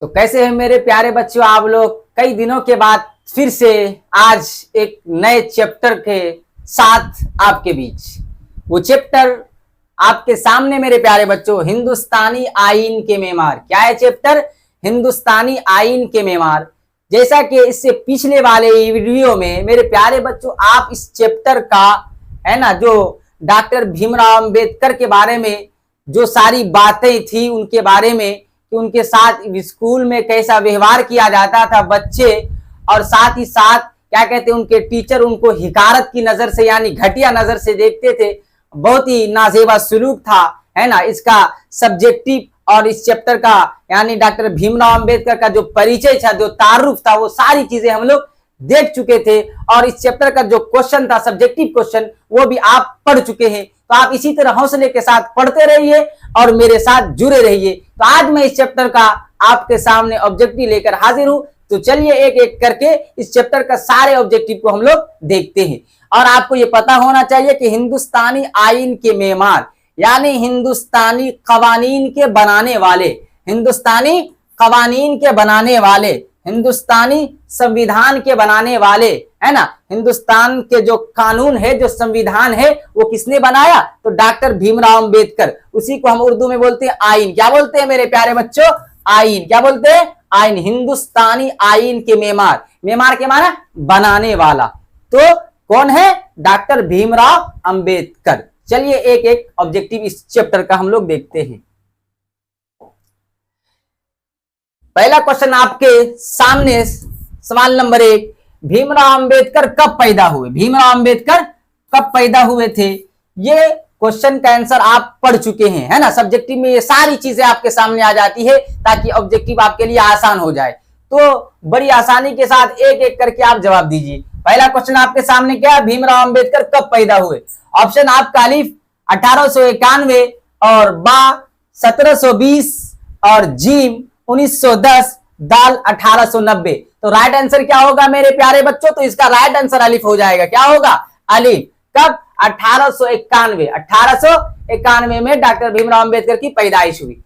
तो कैसे हैं मेरे प्यारे बच्चों आप लोग। कई दिनों के बाद फिर से आज एक नए चैप्टर के साथ आपके बीच। वो चैप्टर आपके सामने मेरे प्यारे बच्चों, हिंदुस्तानी आईन के मेमार। क्या है चैप्टर? हिंदुस्तानी आईन के मेमार। जैसा कि इससे पिछले वाले वीडियो में मेरे प्यारे बच्चों आप इस चैप्टर का है ना, जो डॉक्टर भीमराव अंबेडकर के बारे में जो सारी बातें थी उनके बारे में कि उनके साथ स्कूल में कैसा व्यवहार किया जाता था बच्चे, और साथ ही साथ क्या कहते हैं उनके टीचर उनको हिकारत की नजर से यानी घटिया नजर से देखते थे। बहुत ही नाजेबा सलूक था, है ना। इसका सब्जेक्टिव और इस चैप्टर का यानी डॉक्टर भीमराव अंबेडकर का जो परिचय था, जो तारुफ था, वो सारी चीजें हम लोग देख चुके थे। और इस चैप्टर का जो क्वेश्चन था, सब्जेक्टिव क्वेश्चन, वो भी आप पढ़ चुके हैं। तो आप इसी तरह हौसले के साथ पढ़ते रहिए और मेरे साथ जुड़े रहिए। तो आज मैं इस चैप्टर का आपके सामने ऑब्जेक्टिव लेकर हाजिर हूं। तो चलिए एक एक करके इस चैप्टर का सारे ऑब्जेक्टिव को हम लोग देखते हैं। और आपको ये पता होना चाहिए कि हिंदुस्तानी आईन के मेमार यानी हिंदुस्तानी कवानीन के बनाने वाले, हिंदुस्तानी कवानीन के बनाने वाले, हिंदुस्तानी संविधान के बनाने वाले, है ना। हिंदुस्तान के जो कानून है, जो संविधान है, वो किसने बनाया? तो डॉक्टर भीमराव अंबेडकर। उसी को हम उर्दू में बोलते हैं आईन। क्या बोलते हैं मेरे प्यारे बच्चों? आईन। क्या बोलते हैं? आईन। हिंदुस्तानी आईन के मेमार। मेमार के माना बनाने वाला। तो कौन है? डॉक्टर भीमराव अंबेडकर। चलिए एक एक ऑब्जेक्टिव इस चैप्टर का हम लोग देखते हैं। पहला क्वेश्चन आपके सामने, सवाल नंबर 1, भीमराव अंबेडकर कब पैदा हुए? भीमराव अंबेडकर कब पैदा हुए थे? ये क्वेश्चन का आंसर आप पढ़ चुके हैं, है ना। सब्जेक्टिव में ये सारी चीजें आपके सामने आ जाती है ताकि ऑब्जेक्टिव आपके लिए आसान हो जाए। तो बड़ी आसानी के साथ एक एक करके आप जवाब दीजिए। पहला क्वेश्चन आपके सामने क्या है? भीमराव अंबेडकर कब पैदा हुए? ऑप्शन आपका अलिफ 1891 और बा 1720 और जीम 1910, दाल 1890। तो राइट आंसर क्या होगा मेरे प्यारे बच्चों? तो इसका राइट आंसर अलिफ हो जाएगा। क्या होगा? अलिफ। कब? 1891। 1891 में डॉक्टर भीमराव अंबेडकर की पैदाइश हुई।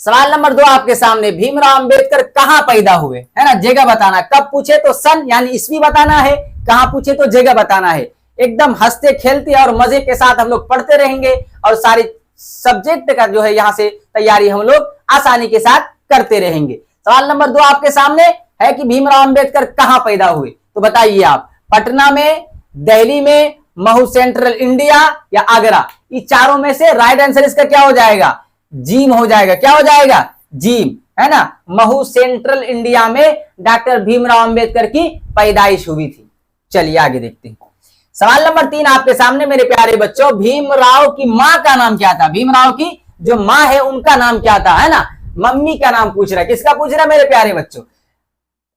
सवाल नंबर 2 आपके सामने, भीमराव अंबेडकर कहां पैदा हुए? है ना, जगह बताना। कब पूछे तो सन यानी ईस्वी बताना है, कहां पूछे तो जगह बताना है। एकदम हंसते खेलते और मजे के साथ हम लोग पढ़ते रहेंगे और सारी सब्जेक्ट का जो है यहां से तैयारी हम लोग आसानी के साथ करते रहेंगे। सवाल नंबर 2 आपके सामने है कि भीमराव अंबेडकर कहां पैदा हुए? तो बताइए आप, पटना में, दिल्ली में, महू सेंट्रल इंडिया या आगरा? इस चारों में से राइट आंसर इसका क्या हो जाएगा? जीम हो जाएगा। क्या हो जाएगा? जीम, है ना। महू सेंट्रल इंडिया में डॉक्टर भीमराव अंबेडकर की पैदाइश हुई थी। चलिए आगे देखते हैं। सवाल नंबर 3 आपके सामने मेरे प्यारे बच्चों, भीमराव की मां का नाम क्या था? भीमराव की जो मां है उनका नाम क्या था, है ना। मम्मी का नाम पूछ रहा है। किसका पूछ रहा है मेरे प्यारे बच्चों?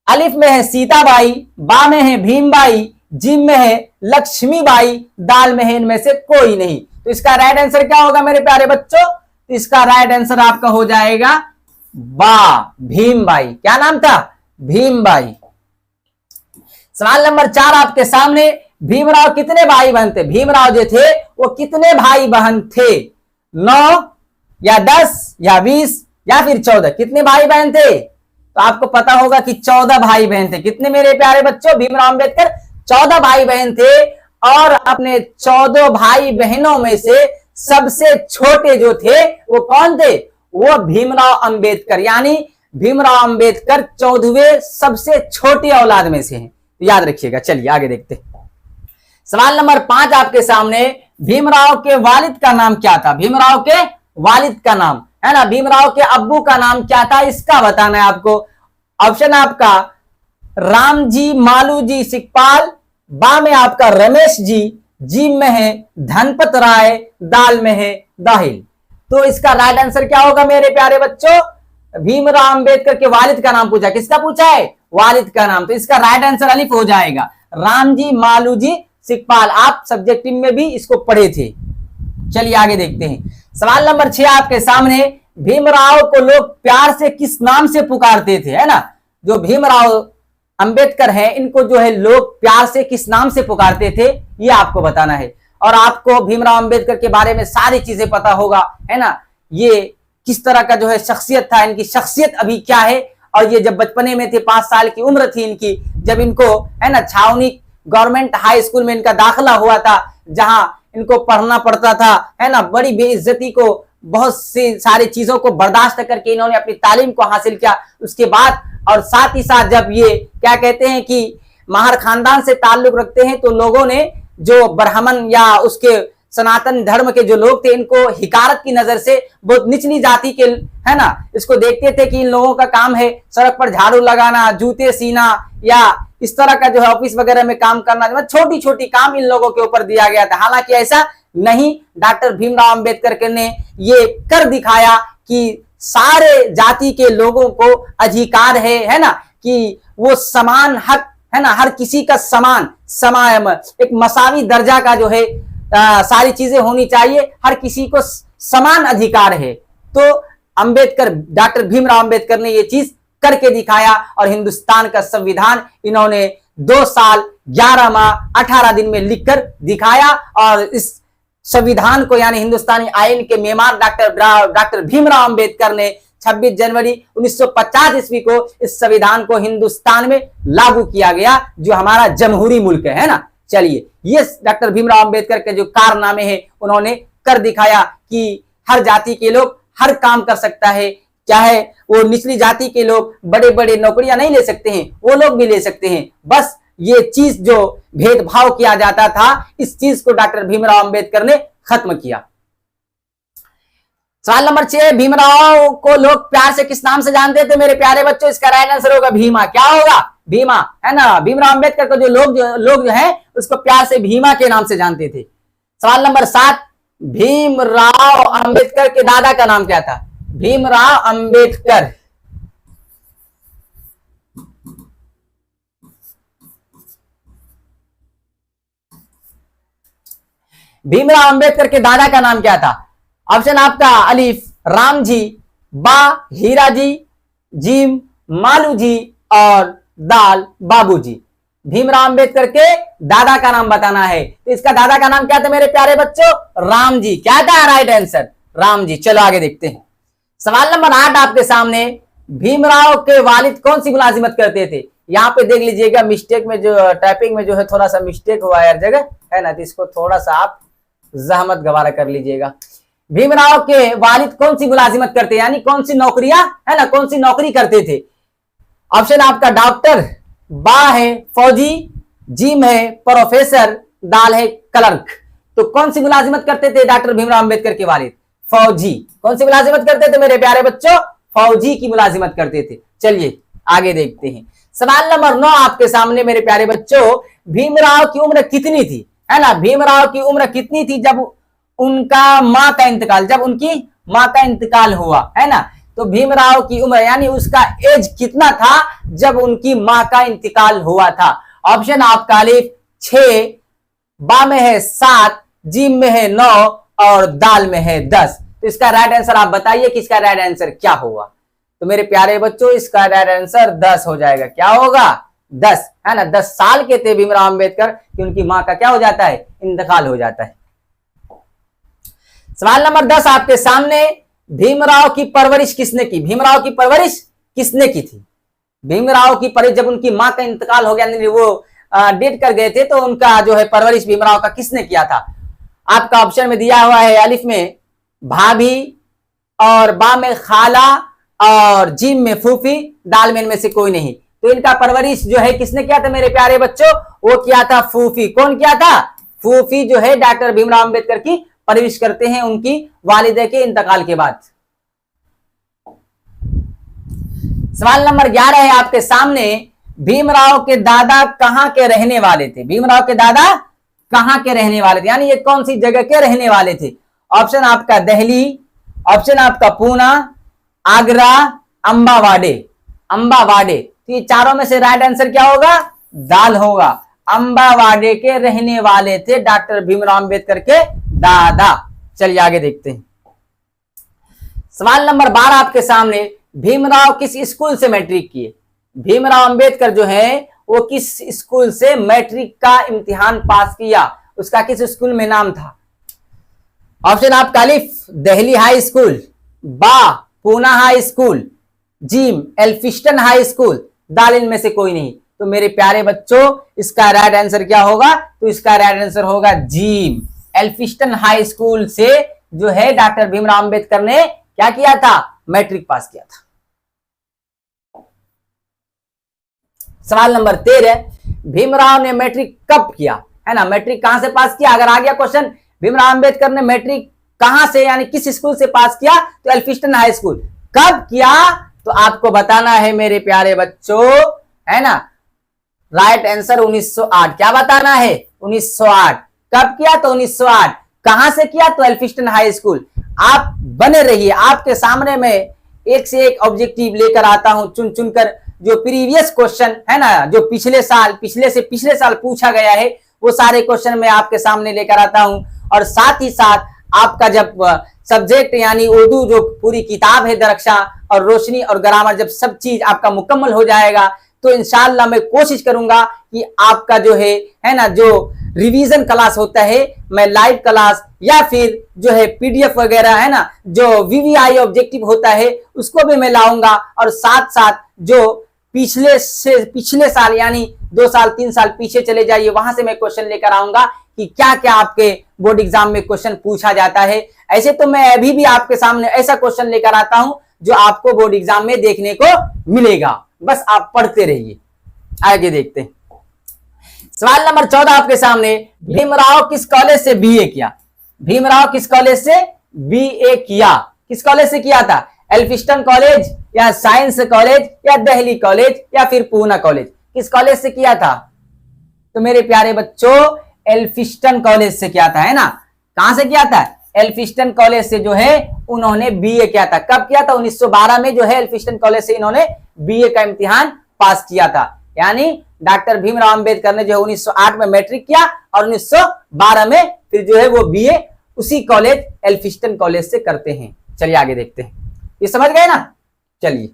अलिफ में है सीताबाई, बा में है भीमबाई, जिम में है लक्ष्मीबाई, दाल में है इनमें से कोई नहीं। तो इसका राइट आंसर क्या होगा मेरे प्यारे बच्चों? तो इसका राइट आंसर आपका हो जाएगा बा, भीमबाई। क्या नाम था? भीमबाई। सवाल नंबर 4 आपके सामने, भीमराव कितने भाई बहन थे? भीमराव जो थे वो कितने भाई बहन थे? 9 या 10 या 20 या फिर 14? कितने भाई बहन थे? तो आपको पता होगा कि 14 भाई बहन थे। कितने मेरे प्यारे बच्चों? भीमराव अंबेडकर 14 भाई बहन थे। और अपने 14 भाई बहनों में से सबसे छोटे जो थे वो कौन थे? वो भीमराव अंबेडकर, यानी भीमराव अंबेडकर 14वें सबसे छोटी औलाद में से हैं। याद रखिएगा। चलिए आगे देखते हैं। सवाल नंबर 5 आपके सामने, भीमराव के वालिद का नाम क्या था? भीमराव के वालिद का नाम, है ना। भीमराव के अब्बू का नाम क्या था? इसका बताना है आपको। ऑप्शन आपका रामजी मालूजी सिकपाल, बा में आपका रमेश जी, जीम में है धनपत राय, दाल में है दाहिल। तो इसका राइट आंसर क्या होगा मेरे प्यारे बच्चों? भीमराव अंबेडकर के वालिद का नाम पूछा। किसका पूछा है? वालिद का नाम। तो इसका राइट आंसर अलिफ हो जाएगा, रामजी मालूजी सिकपाल। आप सब्जेक्टिव में भी इसको पढ़े थे। चलिए आगे देखते हैं। सवाल नंबर 6 आपके सामने, भीमराव को लोग प्यार से किस नाम से पुकारते थे? है ना, जो भीमराव अंबेडकर हैं इनको जो है लोग प्यार से किस नाम से पुकारते थे, ये आपको बताना है। और आपको भीमराव अंबेडकर के बारे में सारी चीजें पता होगा, है ना। ये किस तरह का जो है शख्सियत था, इनकी शख्सियत अभी क्या है। और ये जब बचपने में थे, 5 साल की उम्र थी इनकी, जब इनको है ना छावनी गवर्नमेंट हाई स्कूल में इनका दाखिला हुआ था, जहां इनको पढ़ना पड़ता था, है ना, बड़ी बेइज्जती को, बहुत सी सारी चीजों को बर्दाश्त करके इन्होंने अपनी तालीम को हासिल किया। उसके बाद और साथ ही साथ जब ये क्या कहते हैं कि माहर खानदान से ताल्लुक रखते हैं, तो लोगों ने जो ब्राह्मण या उसके सनातन धर्म के जो लोग थे, इनको हिकारत की नजर से, बहुत निचली जाति के, है ना, इसको देखते थे कि इन लोगों का काम है सड़क पर झाड़ू लगाना, जूते सीना, या इस तरह का जो है ऑफिस वगैरह में काम करना, मतलब छोटी छोटी काम इन लोगों के ऊपर दिया गया था। हालांकि ऐसा नहीं, डॉक्टर भीमराव अंबेडकर ने ये कर दिखाया कि सारे जाति के लोगों को अधिकार है ना, कि वो समान हक, है ना, हर किसी का समान एक मसावी दर्जा का जो है सारी चीजें होनी चाहिए, हर किसी को समान अधिकार है। तो अंबेडकर, डॉक्टर भीमराव अंबेडकर ने ये चीज करके दिखाया और हिंदुस्तान का संविधान इन्होंने 2 साल 11 माह 18 दिन में लिखकर दिखाया। और इस संविधान को यानी हिंदुस्तानी आइन के मेमार डॉक्टर भीमराव अंबेडकर ने 26 जनवरी 1950 ईस्वी को इस संविधान को हिंदुस्तान में लागू किया गया, जो हमारा जमहूरी मुल्क है ना। चलिए, ये डॉक्टर भीमराव अंबेडकर के जो कारनामे हैं, उन्होंने कर दिखाया कि हर जाति के लोग हर काम कर सकता है, चाहे वो निचली जाति के लोग बड़े बड़े नौकरियां नहीं ले सकते हैं, वो लोग भी ले सकते हैं। बस ये चीज जो भेदभाव किया जाता था, इस चीज को डॉक्टर भीमराव अंबेडकर ने खत्म किया। सवाल नंबर 6, भीमराव को लोग प्यार से किस नाम से जानते थे मेरे प्यारे बच्चों? इसका राइट आंसर होगा भीमा। क्या होगा? भीमा, है ना। भीमराव अंबेडकर को जो लोग जो है उसको प्यार से भीमा के नाम से जानते थे। सवाल नंबर 7, भीमराव अंबेडकर के दादा का नाम क्या था? भीमराव अंबेडकर भीमराव अंबेडकर के दादा का नाम क्या था? ऑप्शन आपका अलिफ रामजी, बा हीराजी, जीम मालूजी और दाल बाबूजी। भीमराव अंबेडकर के दादा का नाम बताना है। तो इसका दादा का नाम क्या था मेरे प्यारे बच्चों? रामजी। क्या था राइट आंसर? रामजी। चलो आगे देखते हैं। सवाल नंबर 8 आपके सामने, भीमराव के वालिद कौन सी मुलाजिमत करते थे? यहाँ पे देख लीजिएगा, मिस्टेक में जो टाइपिंग में जो है थोड़ा सा मिस्टेक हुआ है हर जगह, है ना, तो इसको थोड़ा सा आप जहमत गवारा कर लीजिएगा। भीमराव के वालिद कौन सी मुलाजिमत करते, यानी कौन सी नौकरियां, है ना, कौन सी नौकरी करते थे? ऑप्शन आपका डॉक्टर, बा है फौजी, जीम है प्रोफेसर, दाल है क्लर्क। तो कौन सी मुलाजिमत करते थे डॉक्टर भीमराव अंबेडकर के वालिद? फौजी। कौन सी मुलाजिमत करते थे मेरे प्यारे बच्चों? फौजी की मुलाजिमत करते थे। चलिए आगे देखते हैं। सवाल नंबर 9 आपके सामने मेरे प्यारे बच्चों, भीमराव की उम्र कितनी थी, है ना? भीमराव की उम्र कितनी थी जब उनका मां का इंतकाल, जब उनकी मां का इंतकाल हुआ, है ना? तो भीमराव की उम्र यानी उसका एज कितना था जब उनकी मां का इंतकाल हुआ था? ऑप्शन आपका अलिफ 6, बा में है 7, जीम में है 9 और दाल में है 10। तो इसका राइट आंसर आप बताइए कि इसका राइट आंसर क्या होगा? तो मेरे प्यारे बच्चों, इसका राइट आंसर 10 हो जाएगा। क्या होगा? 10, है ना। 10 साल के थे भीमराव अंबेडकर कि उनकी मां का क्या हो जाता है? इंतकाल हो जाता है। सवाल नंबर 10 आपके सामने, भीमराव की परवरिश किसने की? भीमराव की परवरिश किसने की थी? भीमराव की परवरिश जब उनकी मां का इंतकाल हो गया, वो डेड कर गए थे, तो उनका जो है परवरिश भीमराव का किसने किया था? आपका ऑप्शन में दिया हुआ है अलिफ में भाभी और बा में खाला और जीम में फूफी, दाल में इनमें से कोई नहीं। तो इनका परवरिश जो है किसने किया था मेरे प्यारे बच्चों? वो किया था फूफी। कौन किया था? फूफी जो है डॉक्टर भीमराव अंबेडकर की परवरिश करते हैं उनकी वालिदा के इंतकाल के बाद। सवाल नंबर 11 है आपके सामने, भीमराव के दादा कहां के रहने वाले थे? भीमराव के दादा कहां के रहने वाले थे, यानी ये कौन सी जगह के रहने वाले थे? ऑप्शन आपका दिल्ली, ऑप्शन आपका पूना, आगरा, अंबावाडे। अंबावाडे। तो ये चारों में से राइट आंसर क्या होगा? दाल होगा। अंबावाडे के रहने वाले थे डॉक्टर भीमराव अंबेडकर के दादा। चलिए आगे देखते हैं। सवाल नंबर 12 आपके सामने, भीमराव किस स्कूल से मैट्रिक किए? भीमराव अंबेडकर जो है वो किस स्कूल से मैट्रिक का इम्तिहान पास किया? उसका किस स्कूल में नाम था? ऑप्शन आपका अलिफ दिल्ली हाई स्कूल, बा पूना हाई स्कूल, जीम एल्फिस्टन हाई स्कूल, दाल इनमें से कोई नहीं। तो मेरे प्यारे बच्चों इसका राइट आंसर क्या होगा? तो इसका राइट आंसर होगा जीम, एल्फिस्टन हाई स्कूल से जो है डॉक्टर भीमराव अंबेडकर ने क्या किया था? मैट्रिक पास किया था। सवाल नंबर 13, भीमराव ने मैट्रिक कब किया? है ना, मैट्रिक कहां से पास किया? अगर आ गया क्वेश्चन भीमराव अंबेडकर ने मैट्रिक कहां से यानी किस स्कूल से पास किया, तो एल्फिस्टन हाई स्कूल। कब किया तो आपको बताना है मेरे प्यारे बच्चों, है ना। Right answer 1908। क्या बताना है? 1908। कब किया? तो 1908। कहां से किया? तो एल्फिस्टन हाई स्कूल। आप बने रहिए, आपके सामने में एक से एक ऑब्जेक्टिव लेकर आता हूं चुन चुनकर, जो प्रीवियस क्वेश्चन है ना, जो पिछले से पिछले साल पूछा गया है, वो सारे क्वेश्चन मैं आपके सामने लेकर आता हूं। और साथ ही साथ आपका जब सब्जेक्ट यानी उर्दू जो पूरी किताब है दरक्षा और रोशनी और ग्रामर, जब सब चीज आपका मुकम्मल हो जाएगा तो इंशाअल्लाह मैं कोशिश करूंगा कि आपका जो है ना, जो रिवीजन क्लास होता है, मैं लाइव क्लास या फिर जो है पीडीएफ वगैरह है ना, जो वीवीआई ऑब्जेक्टिव होता है उसको भी मैं लाऊंगा। और साथ साथ जो पिछले साल यानी 2 साल 3 साल पीछे चले जाइए, वहां से मैं क्वेश्चन लेकर आऊंगा कि क्या क्या आपके बोर्ड एग्जाम में क्वेश्चन पूछा जाता है। ऐसे तो मैं अभी भी आपके सामने ऐसा क्वेश्चन लेकर आता हूं जो आपको बोर्ड एग्जाम में देखने को मिलेगा, बस आप पढ़ते रहिए। आगे देखते हैं सवाल नंबर 14 आपके सामने, भीमराव किस कॉलेज से बीए किया? भीमराव किस कॉलेज से बीए किया? किस कॉलेज से किया था? एल्फिस्टन कॉलेज या साइंस कॉलेज या दिल्ली कॉलेज या फिर पूना कॉलेज? किस कॉलेज से किया था? तो मेरे प्यारे बच्चों एल्फिस्टन कॉलेज से किया था, है ना। कहां से किया था? एल्फिस्टन कॉलेज से जो है उन्होंने बीए किया था। कब किया था? 1912 में जो है एल्फिस्टन कॉलेज से इन्होंने बीए का इम्तिहान पास किया था। यानी डॉक्टर भीमराव अंबेडकर ने जो है 1908 में मैट्रिक किया और 1912 में फिर जो है वो बीए उसी कॉलेज एल्फिस्टन कॉलेज से करते हैं। चलिए आगे देखते हैं, ये समझ गए ना। चलिए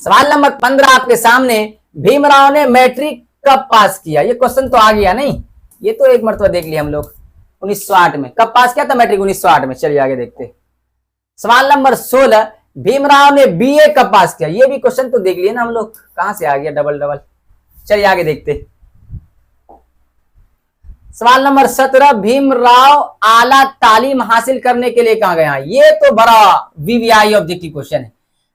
सवाल नंबर 15 आपके सामने, भीमराव ने मैट्रिक कब पास किया? ये क्वेश्चन तो आ गया नहीं, ये तो एक मरतबा देख लिया हम लोग। 1908 में। कब पास किया था मैट्रिक? 1908 में। चलिए आगे देखते हैं सवाल नंबर 16, भीमराव ने बीए कब पास किया? ये भी क्वेश्चन तो देख लिए ना हम लोग, कहां से आ गया डबल डबल। चलिए आगे देखते हैं सवाल नंबर 17, भीमराव आला तालीम हासिल करने के लिए कहां गए? ये तो बड़ा वीवीआई ऑब्जेक्टिव क्वेश्चन है।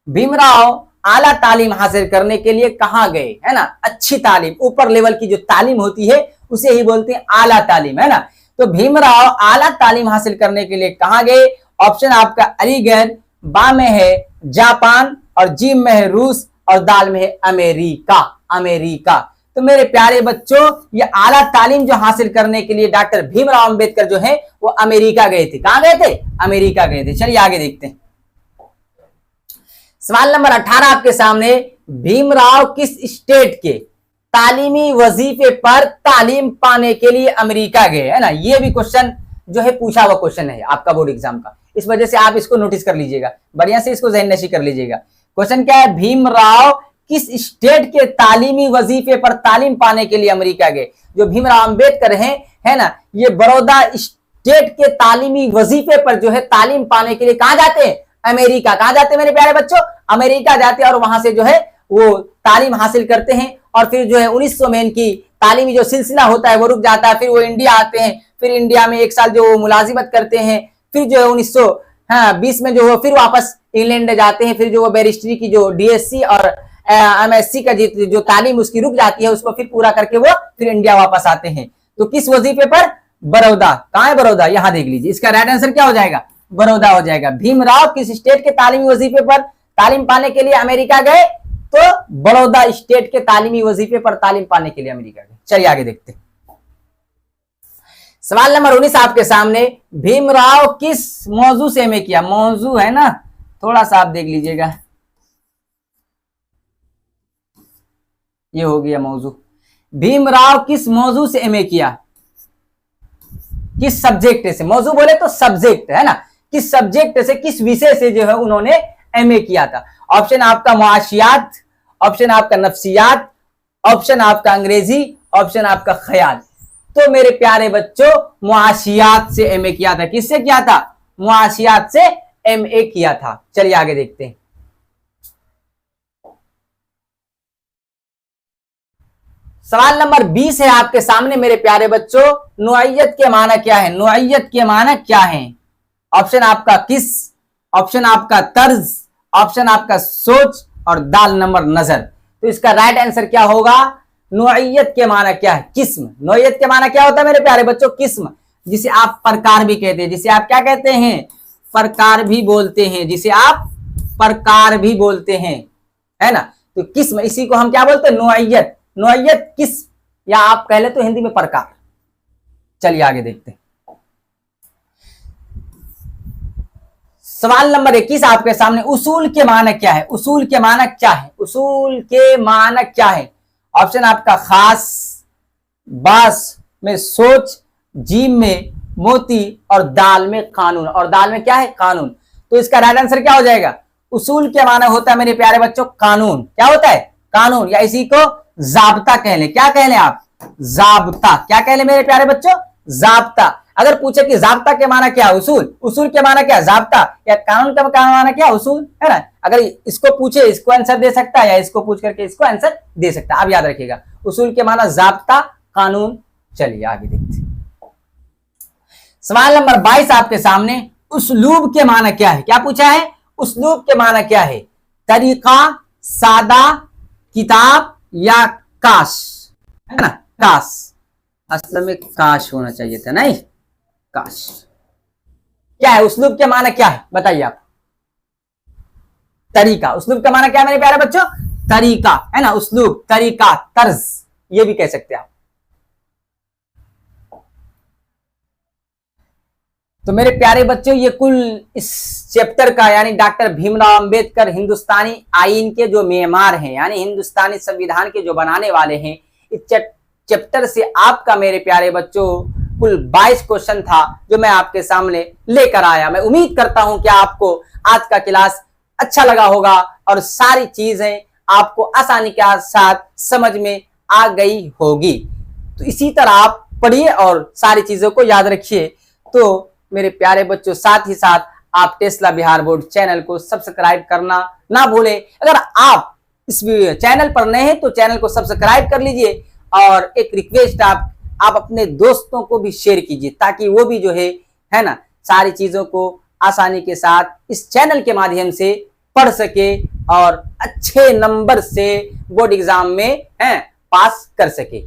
भीमराव आला तालीम हासिल करने के लिए कहां गए, है ना। अच्छी तालीम, ऊपर लेवल की जो तालीम होती है उसे ही बोलते हैं आला तालीम, है ना। तो भीमराव आला तालीम हासिल करने के लिए कहां गए? ऑप्शन आपका अलीगढ़, बा में है जापान और जीम में है रूस और दाल में है अमेरिका। अमेरिका। तो मेरे प्यारे बच्चों ये आला तालीम जो हासिल करने के लिए डॉक्टर भीमराव अंबेडकर जो है वो अमेरिका गए थे। कहां गए थे? अमेरिका गए थे। चलिए आगे देखते हैं सवाल नंबर 18 आपके सामने, भीमराव किस स्टेट के तालीमी वजीफे पर तालीम पाने के लिए अमेरिका गए, है ना। ये भी क्वेश्चन जो है पूछा हुआ क्वेश्चन है आपका बोर्ड एग्जाम का, इस वजह से आप इसको नोटिस कर लीजिएगा, बढ़िया से इसको ज़हन नशी कर लीजिएगा। क्वेश्चन क्या है? भीमराव किस स्टेट के तालीमी वजीफे पर तालीम पाने के लिए अमेरिका गए? जो भीमराव अंबेडकर हैं, है ना, ये बड़ौदा स्टेट के तालीमी वजीफे पर जो है तालीम पाने के लिए कहां जाते हैं? अमेरिका। कहां जाते हैं मेरे प्यारे बच्चों? अमेरिका जाते हैं और वहां से जो है वो तालीम हासिल करते हैं। और फिर जो है 1900 में इनकी तालीमी जो सिलसिला होता है वो रुक जाता है, फिर वो इंडिया आते हैं, फिर इंडिया में 1 साल जो वो मुलाजिमत करते हैं, फिर जो है 1920 में जो है फिर वापस इंग्लैंड जाते हैं, फिर जो वो बैरिस्ट्री की जो डीएससी और एमएससी का जो तालीम उसकी रुक जाती है उसको फिर पूरा करके वो फिर इंडिया वापस आते हैं। तो किस वजीफे पर? बड़ौदा। कहां है बड़ौदा? यहां देख लीजिए, इसका राइट आंसर क्या हो जाएगा? बड़ौदा हो जाएगा। भीमराव किस स्टेट के तालीमी वजीफे पर तालीम पाने के लिए अमेरिका गए? तो बड़ौदा स्टेट के तालीमी वजीफे पर तालीम पाने के लिए अमेरिका गए। चलिए आगे देखते हैं सवाल नंबर 19 आपके सामने, भीमराव किस मौजू से एमए किया? मौजू है ना, थोड़ा सा आप देख लीजिएगा, ये हो गया मौजू। भीमराव किस मौजू से एमए किया? किस सब्जेक्ट से? मौजू बोले तो सब्जेक्ट, है ना, किस सब्जेक्ट से, किस विषय से जो है उन्होंने एमए किया था? ऑप्शन आपका मुआशियात, ऑप्शन आपका नफ्सियात, ऑप्शन आपका अंग्रेजी, ऑप्शन आपका ख्याल। तो मेरे प्यारे बच्चों मुआशियात से एमए किया था। किससे किया था? मुआशियात से MA किया था। चलिए आगे देखते हैं। सवाल नंबर 20 है आपके सामने मेरे प्यारे बच्चों, नोइयत के माना क्या है? नोइयत के माना क्या है? ऑप्शन आपका किस, ऑप्शन आपका तर्ज, ऑप्शन आपका सोच और दाल नंबर नजर। तो इसका राइट आंसर क्या होगा? नोइयत के माना क्या है? किस्म। नोइयत के माना क्या होता है मेरे प्यारे बच्चों? किस्म, जिसे आप प्रकार भी कहते हैं, जिसे आप क्या कहते हैं? प्रकार भी बोलते हैं, जिसे आप प्रकार भी बोलते हैं, है ना। तो किस्म, इसी को हम क्या बोलते हैं? नोइयत। नोइयत किस्म, या आप कह ले तो हिंदी में प्रकार। चलिए आगे देखते हैं। सवाल नंबर 21 आपके सामने, उसूल के मानक क्या है? उसूल के मानक क्या है? उसूल के मानक क्या है? ऑप्शन आपका खास, बास में सोच, जीम में मोती और दाल में कानून। और दाल में क्या है? कानून। तो इसका राइट आंसर क्या हो जाएगा? उसूल के मानक होता है मेरे प्यारे बच्चों कानून। क्या होता है? कानून, या इसी को जाब्ता कह लें। क्या कह लें आप? जाब्ता। क्या कह लें मेरे प्यारे बच्चों? जाब्ता। अगर पूछे कि जाब्ता के माना क्या? उसूल। उसूल के माना क्या? जाब्ता। या कानून का माना क्या? उसूल, है ना। अगर इसको पूछे इसको आंसर दे सकता है, या इसको पूछ करके इसको आंसर दे सकता है। आप याद रखिएगा, उसूल के माना जाब्ता, कानून। चलिए आगे देखते हैं। सवाल नंबर 22 आपके सामने, उस्लूब के माना क्या है? क्या पूछा है? उस्लूब के माना क्या है? तरीका, सादा, किताब या काश, है ना। काश, असल में काश होना चाहिए था, नहीं काश। क्या है उस्लूब के माना? क्या है बताइए आप? तरीका। उस्लूब का माना क्या है मेरे प्यारे बच्चों? तरीका, है ना। उस्लूब, तरीका, तर्ज, ये भी कह सकते हैं आप। तो मेरे प्यारे बच्चों, ये कुल इस चैप्टर का, यानी डॉक्टर भीमराव अंबेडकर हिंदुस्तानी आईन के जो मेमार हैं, यानी हिंदुस्तानी संविधान के जो बनाने वाले हैं, इस चैप्टर से आपका मेरे प्यारे बच्चों कुल 22 क्वेश्चन था जो मैं आपके सामने लेकर आया। मैं उम्मीद करता हूं कि आपको आज का क्लास अच्छा लगा होगा और सारी चीजें आपको आसानी के साथ समझ में आ गई होगी। तो इसी तरह आप पढ़िए और सारी चीजों को याद रखिए। तो मेरे प्यारे बच्चों, साथ ही साथ आप टेस्ला बिहार बोर्ड चैनल को सब्सक्राइब करना ना भूलें। अगर आप इस चैनल पर नए हैं तो चैनल को सब्सक्राइब कर लीजिए, और एक रिक्वेस्ट, आप अपने दोस्तों को भी शेयर कीजिए, ताकि वो भी जो है ना, सारी चीजों को आसानी के साथ इस चैनल के माध्यम से पढ़ सके और अच्छे नंबर से बोर्ड एग्जाम में पास कर सके।